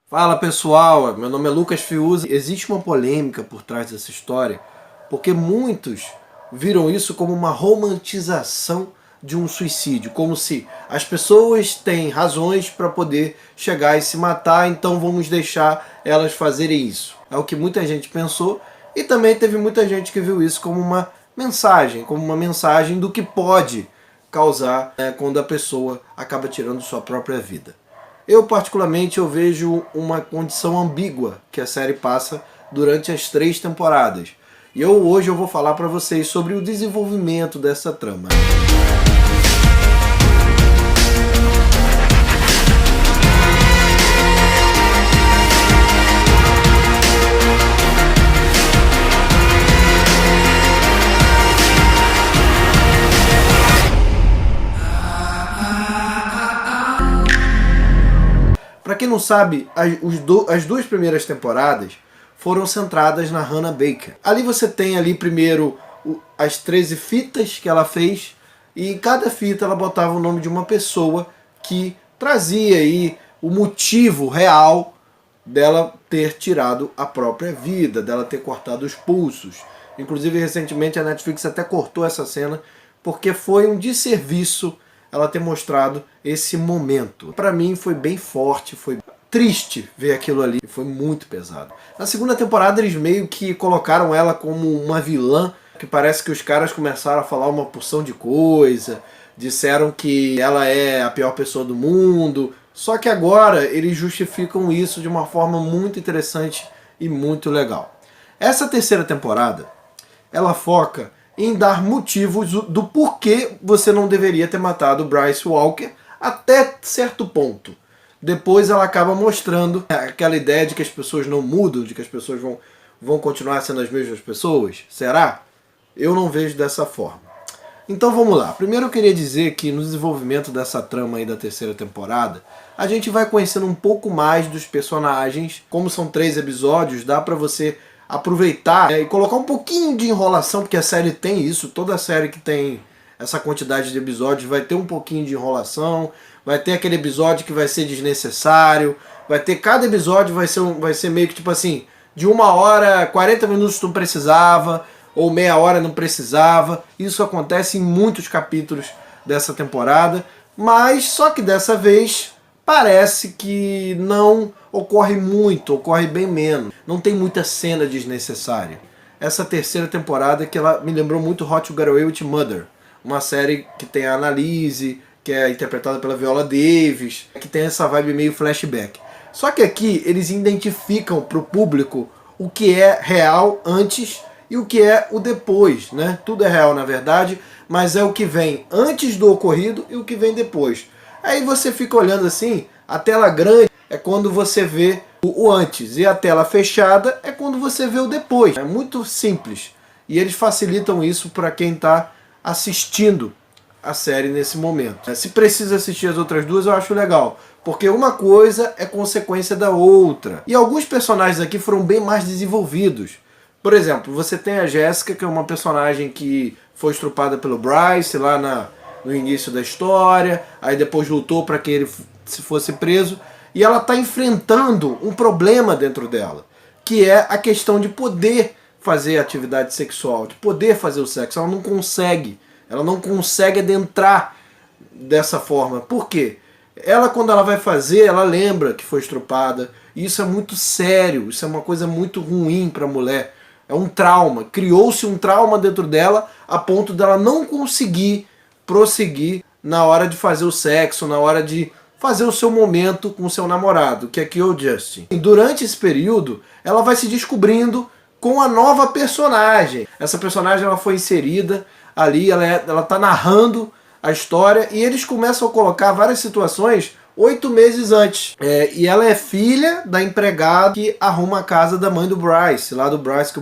Fala pessoal, meu nome é Lucas Fiuza. Existe uma polêmica por trás dessa história, porque muitos viram isso como uma romantização de um suicídio, como se as pessoas têm razões para poder chegar e se matar, então vamos deixar elas fazerem isso. É o que muita gente pensou, e também teve muita gente que viu isso como uma mensagem do que pode causar quando a pessoa acaba tirando sua própria vida. Eu particularmente vejo uma condição ambígua que a série passa durante as 3 temporadas. E hoje eu vou falar para vocês sobre o desenvolvimento dessa trama. Para quem não sabe, as 2 primeiras temporadas foram centradas na Hannah Baker. Ali você tem ali primeiro as 13 fitas que ela fez, e em cada fita ela botava o nome de uma pessoa que trazia aí o motivo real dela ter tirado a própria vida, dela ter cortado os pulsos. Inclusive recentemente a Netflix até cortou essa cena porque foi um desserviço ela ter mostrado esse momento. Pra mim foi bem forte, foi triste ver aquilo ali, foi muito pesado. Na segunda temporada eles meio que colocaram ela como uma vilã, que parece que os caras começaram a falar uma porção de coisa, disseram que ela é a pior pessoa do mundo, só que agora eles justificam isso de uma forma muito interessante e muito legal. Essa terceira temporada, ela foca em dar motivos do porquê você não deveria ter matado o Bryce Walker até certo ponto. Depois ela acaba mostrando aquela ideia de que as pessoas não mudam, de que as pessoas vão continuar sendo as mesmas pessoas. Será? Eu não vejo dessa forma. Então vamos lá. Primeiro eu queria dizer que no desenvolvimento dessa trama aí da terceira temporada, a gente vai conhecendo um pouco mais dos personagens. Como são 3 episódios, dá pra você aproveitar e colocar um pouquinho de enrolação, porque a série tem isso, toda série que tem essa quantidade de episódios vai ter um pouquinho de enrolação, vai ter aquele episódio que vai ser desnecessário, vai ter, cada episódio vai ser meio que tipo assim, de 1 hora, 40 minutos tu precisava, ou meia hora não precisava. Isso acontece em muitos capítulos dessa temporada, mas só que dessa vez parece que não ocorre muito, ocorre bem menos. Não tem muita cena desnecessária. Essa terceira temporada que ela me lembrou muito How to Get Away with Murder, uma série que tem a Annalise, que é interpretada pela Viola Davis, que tem essa vibe meio flashback. Só que aqui eles identificam para o público o que é real antes e o que é o depois, né? Tudo é real na verdade, mas é o que vem antes do ocorrido e o que vem depois. Aí você fica olhando assim, a tela grande é quando você vê o antes, e a tela fechada é quando você vê o depois. É muito simples, e eles facilitam isso para quem está assistindo a série nesse momento. Se precisa assistir as outras duas, eu acho legal, porque uma coisa é consequência da outra. E alguns personagens aqui foram bem mais desenvolvidos. Por exemplo, você tem a Jessica, que é uma personagem que foi estrupada pelo Bryce lá no início da história, aí depois lutou para que ele se fosse preso, e ela está enfrentando um problema dentro dela, que é a questão de poder fazer atividade sexual, de poder fazer o sexo. Ela não consegue adentrar dessa forma. Por quê? Ela, quando ela vai fazer, ela lembra que foi estrupada, e isso é muito sério, isso é uma coisa muito ruim para a mulher. É um trauma, criou-se um trauma dentro dela a ponto dela não conseguir prosseguir na hora de fazer o sexo, na hora de fazer o seu momento com o seu namorado, que aqui é o Justin. E durante esse período, ela vai se descobrindo com a nova personagem. Essa personagem ela foi inserida ali, ela tá narrando a história, e eles começam a colocar várias situações 8 meses antes. E ela é filha da empregada que arruma a casa da mãe do Bryce, lá do Bryce.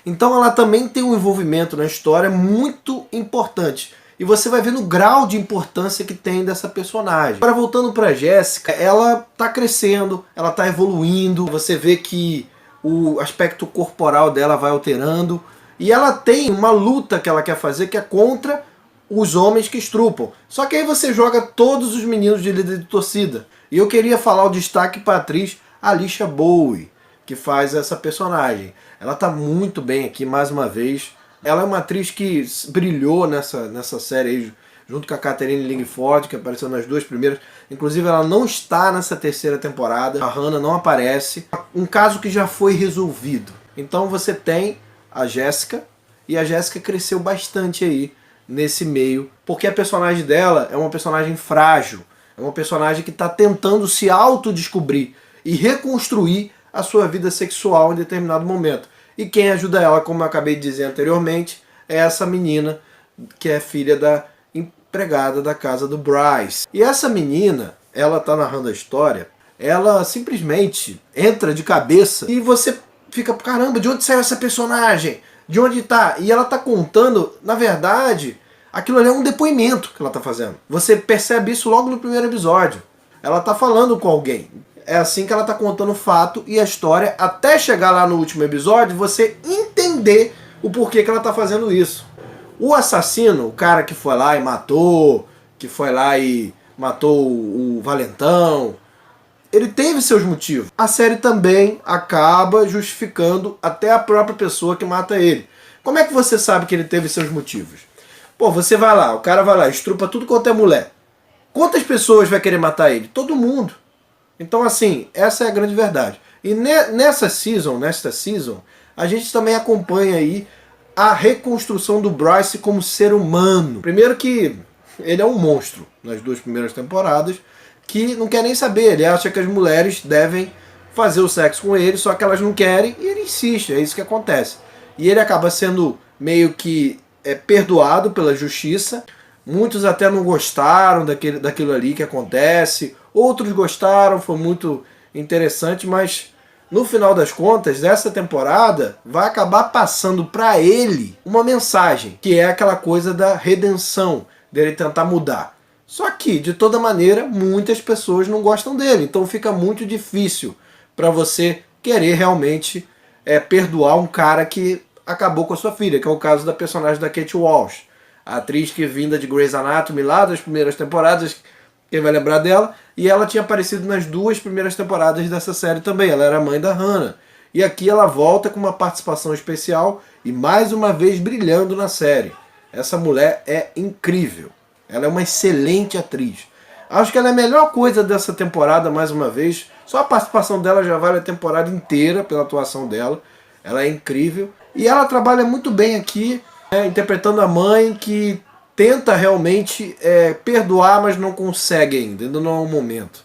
Então ela também tem um envolvimento na história muito importante. E você vai ver no grau de importância que tem dessa personagem. Agora voltando pra Jessica, ela tá crescendo, ela tá evoluindo, você vê que o aspecto corporal dela vai alterando, e ela tem uma luta que ela quer fazer que é contra os homens que estrupam. Só que aí você joga todos os meninos de líder de torcida. E eu queria falar o destaque para a atriz a Alicia Bowie, que faz essa personagem. Ela tá muito bem aqui, mais uma vez. Ela é uma atriz que brilhou nessa série aí, junto com a Catherine Langford, que apareceu nas duas primeiras. Inclusive, ela não está nessa terceira temporada. A Hannah não aparece. Um caso que já foi resolvido. Então você tem a Jessica, e a Jessica cresceu bastante aí nesse meio, porque a personagem dela é uma personagem frágil. É uma personagem que está tentando se autodescobrir e reconstruir a sua vida sexual em determinado momento. E quem ajuda ela, como eu acabei de dizer anteriormente, é essa menina que é filha da empregada da casa do Bryce. E essa menina, ela tá narrando a história, ela simplesmente entra de cabeça e você fica, caramba, de onde saiu essa personagem? De onde tá? E ela tá contando, na verdade, aquilo ali é um depoimento que ela tá fazendo. Você percebe isso logo no primeiro episódio. Ela tá falando com alguém. É assim que ela tá contando o fato e a história, até chegar lá no último episódio, você entender o porquê que ela tá fazendo isso. O assassino, o cara que foi lá e matou, o Valentão, ele teve seus motivos. A série também acaba justificando até a própria pessoa que mata ele. Como é que você sabe que ele teve seus motivos? Pô, você vai lá, o cara vai lá, estrupa tudo quanto é mulher. Quantas pessoas vai querer matar ele? Todo mundo. Então, assim, essa é a grande verdade. E nesta season, a gente também acompanha aí a reconstrução do Bryce como ser humano. Primeiro que ele é um monstro nas duas primeiras temporadas, que não quer nem saber. Ele acha que as mulheres devem fazer o sexo com ele, só que elas não querem, e ele insiste, é isso que acontece. E ele acaba sendo meio que perdoado pela justiça. Muitos até não gostaram daquilo ali que acontece, outros gostaram, foi muito interessante, mas no final das contas, essa temporada vai acabar passando para ele uma mensagem, que é aquela coisa da redenção, dele tentar mudar. Só que, de toda maneira, muitas pessoas não gostam dele, então fica muito difícil para você querer realmente perdoar um cara que acabou com a sua filha, que é o caso da personagem da Kate Walsh, a atriz que vinda de Grey's Anatomy lá das primeiras temporadas, quem vai lembrar dela, e ela tinha aparecido nas duas primeiras temporadas dessa série também, ela era a mãe da Hannah. E aqui ela volta com uma participação especial e mais uma vez brilhando na série. Essa mulher é incrível, ela é uma excelente atriz. Acho que ela é a melhor coisa dessa temporada, mais uma vez, só a participação dela já vale a temporada inteira pela atuação dela, ela é incrível. E ela trabalha muito bem aqui, interpretando a mãe que tenta realmente perdoar, mas não consegue ainda não é o momento.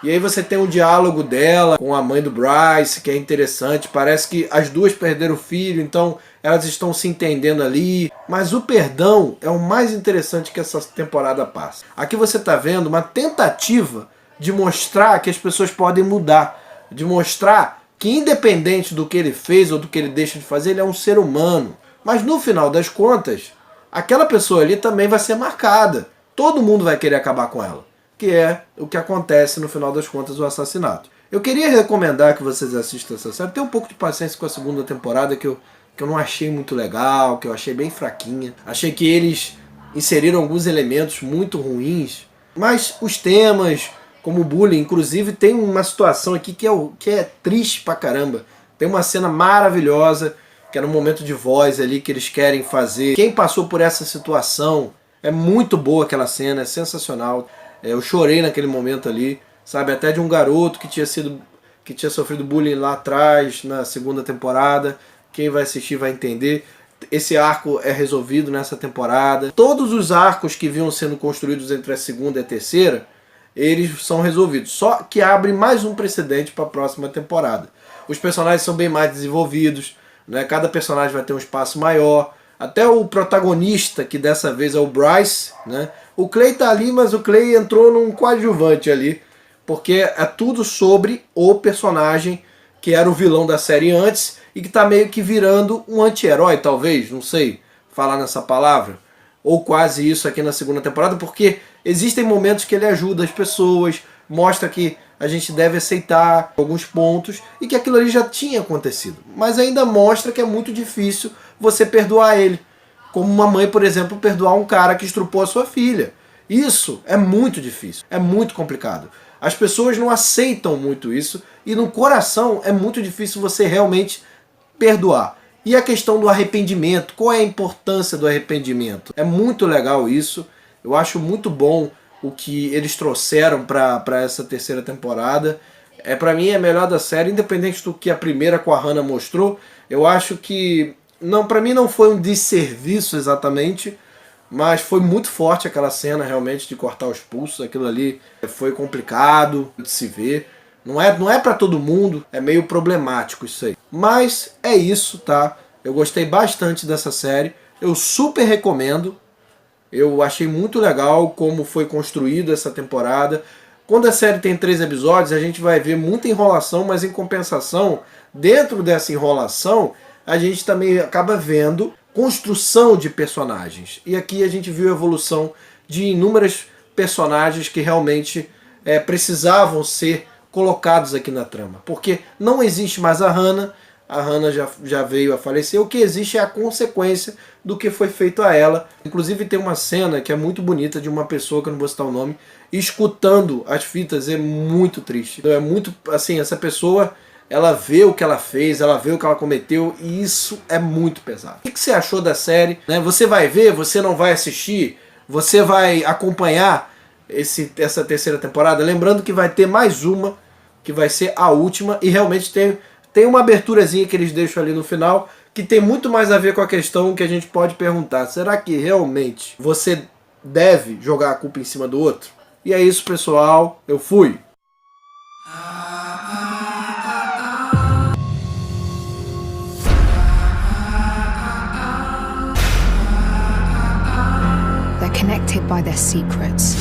E aí você tem um diálogo dela com a mãe do Bryce, que é interessante, parece que as duas perderam o filho, então elas estão se entendendo ali, mas o perdão é o mais interessante que essa temporada passa. Aqui você está vendo uma tentativa de mostrar que as pessoas podem mudar, de mostrar que independente do que ele fez ou do que ele deixa de fazer, ele é um ser humano. Mas no final das contas, aquela pessoa ali também vai ser marcada. Todo mundo vai querer acabar com ela. Que é o que acontece no final das contas, o assassinato. Eu queria recomendar que vocês assistam essa série. Tem um pouco de paciência com a segunda temporada que eu não achei muito legal, que eu achei bem fraquinha. Achei que eles inseriram alguns elementos muito ruins. Mas os temas, como o bullying, inclusive tem uma situação aqui que é triste pra caramba. Tem uma cena maravilhosa, que é no momento de voz ali que eles querem fazer. Quem passou por essa situação, é muito boa aquela cena, é sensacional. Eu chorei naquele momento ali, sabe, até de um garoto que tinha sofrido bullying lá atrás, na segunda temporada. Quem vai assistir vai entender. Esse arco é resolvido nessa temporada. Todos os arcos que vinham sendo construídos entre a segunda e a terceira, eles são resolvidos. Só que abre mais um precedente para a próxima temporada. Os personagens são bem mais desenvolvidos, né? Cada personagem vai ter um espaço maior. Até o protagonista, que dessa vez é o Bryce, né? O Clay tá ali, mas o Clay entrou num coadjuvante ali, porque é tudo sobre o personagem que era o vilão da série antes e que tá meio que virando um anti-herói, talvez, não sei falar nessa palavra, ou quase isso aqui na segunda temporada, porque existem momentos que ele ajuda as pessoas, mostra que a gente deve aceitar alguns pontos e que aquilo ali já tinha acontecido, mas ainda mostra que é muito difícil você perdoar ele, como uma mãe, por exemplo, perdoar um cara que estrupou a sua filha. Isso é muito difícil, é muito complicado. As pessoas não aceitam muito isso e no coração é muito difícil você realmente perdoar. E a questão do arrependimento, qual é a importância do arrependimento? É muito legal isso, eu acho muito bom o que eles trouxeram para essa terceira temporada. Para mim é a melhor da série, independente do que a primeira com a Hannah mostrou. Eu acho que, não, para mim não foi um desserviço exatamente, mas foi muito forte aquela cena realmente de cortar os pulsos. Aquilo ali foi complicado de se ver. Não é para todo mundo, é meio problemático isso aí. Mas é isso, tá? Eu gostei bastante dessa série, eu super recomendo. Eu achei muito legal como foi construída essa temporada. Quando a série tem 3 episódios, a gente vai ver muita enrolação, mas em compensação, dentro dessa enrolação, a gente também acaba vendo construção de personagens. E aqui a gente viu a evolução de inúmeros personagens que realmente precisavam ser colocados aqui na trama. Porque não existe mais a Hannah já veio a falecer, o que existe é a consequência do que foi feito a ela. Inclusive tem uma cena que é muito bonita de uma pessoa, que eu não vou citar o nome, escutando as fitas, é muito triste. Então é muito, assim, essa pessoa, ela vê o que ela fez, ela vê o que ela cometeu, e isso é muito pesado. O que você achou da série? Você vai ver, você não vai assistir, você vai acompanhar essa terceira temporada? Lembrando que vai ter mais uma, que vai ser a última, e realmente tem uma aberturazinha que eles deixam ali no final, que tem muito mais a ver com a questão que a gente pode perguntar. Será que realmente você deve jogar a culpa em cima do outro? E é isso, pessoal. Eu fui! They're connected by their secrets.